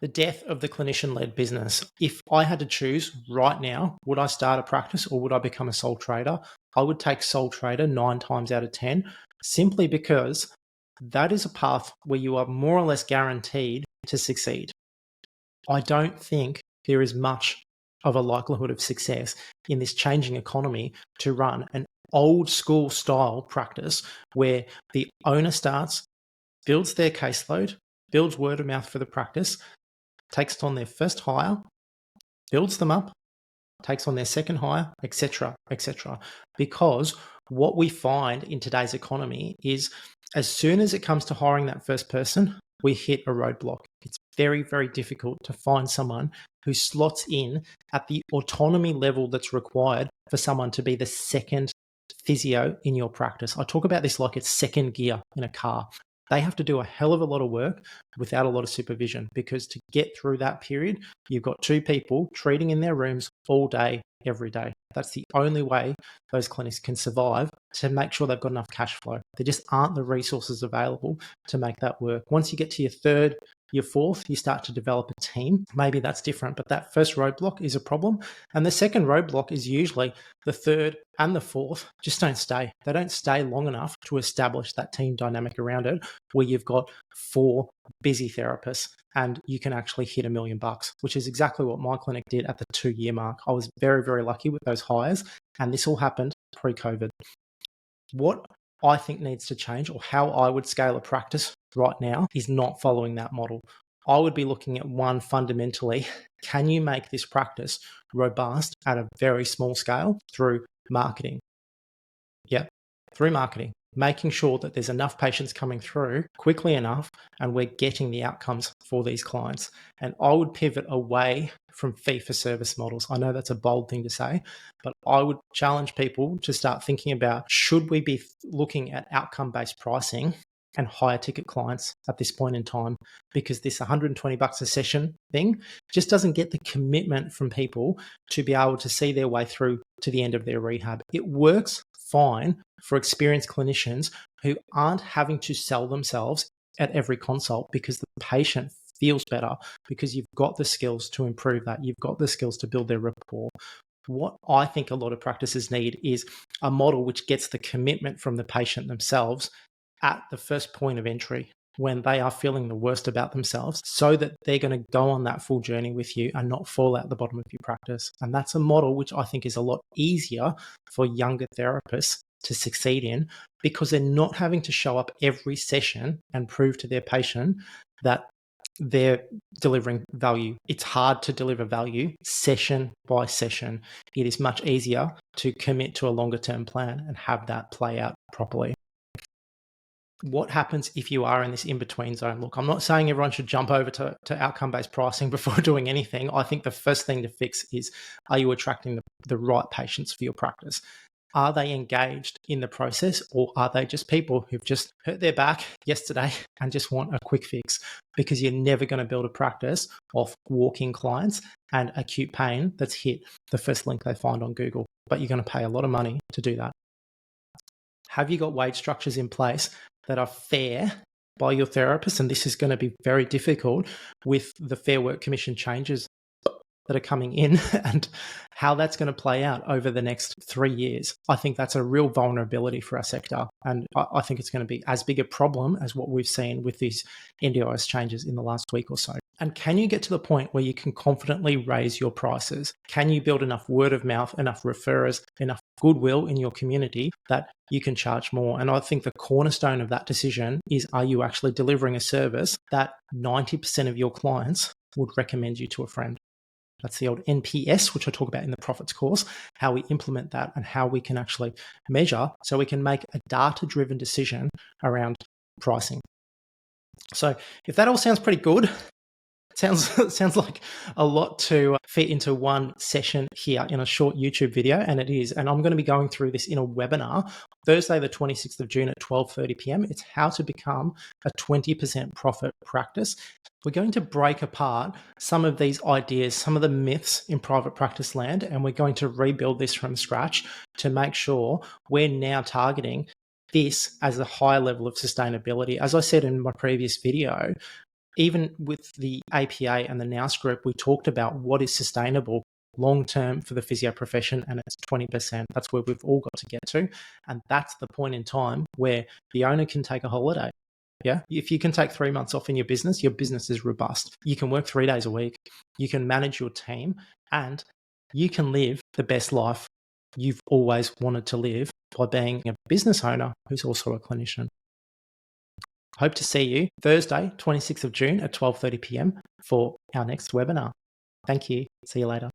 The death of the clinician-led business. If I had to choose right now, would I start a practice or would I become a sole trader? I would take sole trader 9 times out of 10, simply because that is a path where you are more or less guaranteed to succeed. I don't think there is much of a likelihood of success in this changing economy to run an old school style practice where the owner starts, builds their caseload, builds word of mouth for the practice, takes on their first hire, builds them up, takes on their second hire, etc., etc. Because what we find in today's economy is as soon as it comes to hiring that first person, we hit a roadblock. It's very, very difficult to find someone who slots in at the autonomy level that's required for someone to be the second physio in your practice. I talk about this like it's second gear in a car. They have to do a hell of a lot of work without a lot of supervision, because to get through that period, you've got 2 people treating in their rooms all day, every day. That's the only way those clinics can survive, to make sure they've got enough cash flow. There just aren't the resources available to make that work. Once you get to your third, your fourth, you start to develop a team. Maybe that's different, but that first roadblock is a problem. And the second roadblock is usually the third and the fourth just don't stay. They don't stay long enough to establish that team dynamic around it, where you've got 4 busy therapists and you can actually hit $1 million, which is exactly what my clinic did at the 2-year mark. I was very, very lucky with those hires, and this all happened pre-COVID. What I think needs to change, or how I would scale a practice right now, is not following that model. I would be looking at one, fundamentally, can you make this practice robust at a very small scale through marketing? Yeah, through marketing, making sure that there's enough patients coming through quickly enough and we're getting the outcomes for these clients. And I would pivot away from fee-for-service models. I know that's a bold thing to say, but I would challenge people to start thinking about, should we be looking at outcome-based pricing and higher ticket clients at this point in time? Because this $120 a session thing just doesn't get the commitment from people to be able to see their way through to the end of their rehab. It works fine for experienced clinicians who aren't having to sell themselves at every consult, because the patient feels better, because you've got the skills to improve that. You've got the skills to build their rapport. What I think a lot of practices need is a model which gets the commitment from the patient themselves at the first point of entry, when they are feeling the worst about themselves, so that they're going to go on that full journey with you and not fall out the bottom of your practice. And that's a model which I think is a lot easier for younger therapists to succeed in, because they're not having to show up every session and prove to their patient that they're delivering value. It's hard to deliver value session by session. It is much easier to commit to a longer term plan and have that play out properly. What happens if you are in this in-between zone? Look, I'm not saying everyone should jump over to outcome-based pricing before doing anything. I think the first thing to fix is, are you attracting the right patients for your practice? Are they engaged in the process, or are they just people who've just hurt their back yesterday and just want a quick fix? Because you're never going to build a practice off walk-in clients and acute pain that's hit the first link they find on Google, but you're going to pay a lot of money to do that. Have you got wage structures in place that are fair by your therapist? And this is going to be very difficult with the Fair Work Commission changes that are coming in and how that's going to play out over the next 3 years. I think that's a real vulnerability for our sector. And I think it's going to be as big a problem as what we've seen with these NDIS changes in the last week or so. And can you get to the point where you can confidently raise your prices? Can you build enough word of mouth, enough referrers, enough goodwill in your community that you can charge more? And I think the cornerstone of that decision is, are you actually delivering a service that 90% of your clients would recommend you to a friend? That's the old NPS, which I talk about in the Profits course, how we implement that and how we can actually measure, so we can make a data-driven decision around pricing. So if that all sounds pretty good, sounds like a lot to fit into one session here in a short YouTube video, and it is. And I'm going to be going through this in a webinar Thursday, the 26th of June at 12:30 p.m. It's how to become a 20% profit practice. We're going to break apart some of these ideas, some of the myths in private practice land, and we're going to rebuild this from scratch to make sure we're now targeting this as a higher level of sustainability. As I said in my previous video, Even with the APA and the Nous group, we talked about what is sustainable long term for the physio profession, and it's 20%. That's where we've all got to get to. And that's the point in time where the owner can take a holiday. Yeah. If you can take 3 months off in your business is robust. You can work 3 days a week. You can manage your team, and you can live the best life you've always wanted to live by being a business owner who's also a clinician. Hope to see you Thursday, 26th of June at 12:30 p.m. for our next webinar. Thank you. See you later.